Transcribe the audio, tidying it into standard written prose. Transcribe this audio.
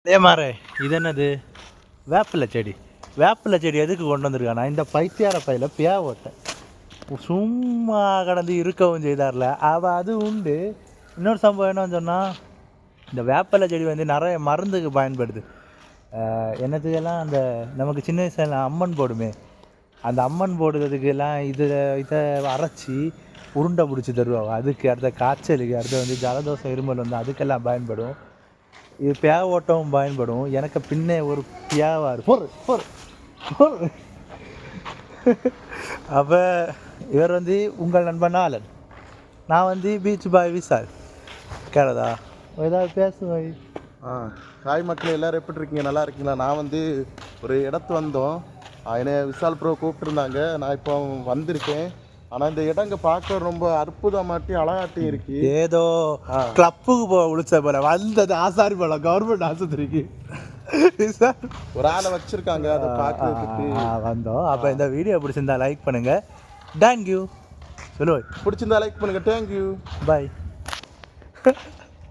அதே மாதிரி இது என்னது வேப்பிலை செடி. வேப்பிலை செடி எதுக்கு கொண்டு வந்திருக்கானா இந்த பைத்தியார பையில பியா ஓட்டேன் சும்மா கடந்து இருக்கவும் செய்தார்ல அவள் அது உண்டு. இன்னொரு சம்பவம் என்னன்னு சொன்னால் இந்த வேப்பிலை செடி வந்து நிறைய மருந்துக்கு பயன்படுது. என்னத்துக்கெல்லாம் அந்த நமக்கு சின்ன வயசுல அம்மன் போடுமே அந்த அம்மன் போடுறதுக்கெல்லாம் இதை அரைச்சி உருண்டை பிடிச்சி தருவாங்க. அதுக்கு அடுத்த காய்ச்சலுக்கு அடுத்த வந்து ஜலதோஷம் இருமல் வந்து அதுக்கெல்லாம் பயன்படும். இது பியா ஓட்டவும் பயன்படும். எனக்கு பின்னே ஒரு பியாவார் பொறு அப்போ இவர் வந்து உங்கள் நண்பன் ஆலன், நான் வந்து பீச் பாய் விசால் கேளதா ஏதாவது பேசுவாய். ஹாய் மக்கள் எல்லோரும் எப்படி இருக்கீங்க, நல்லா இருக்கீங்களா? நான் வந்து ஒரு இடத்து வந்தோம், என்னை விசால் ப்ரோ கூப்பிட்டுருந்தாங்க. நான் இப்போ வந்திருக்கேன். ஆனால் இந்த இடங்க பார்க்க ரொம்ப அற்புதமாட்டி அழகாட்டி இருக்கு. ஏதோ கிளப்புக்கு போக விழிச்ச போல வந்தது ஆசாரி போல கவர்மெண்ட் ஆஸ்பத்திரிக்கு ஒரு ஆளை வச்சிருக்காங்க அதை பார்க்கறதுக்கு வந்தோம். அப்போ இந்த வீடியோ பிடிச்சிருந்தா லைக் பண்ணுங்க. தேங்க்யூ சொல்லுவோம். பிடிச்சிருந்தா லைக் பண்ணுங்க. Thank you bye.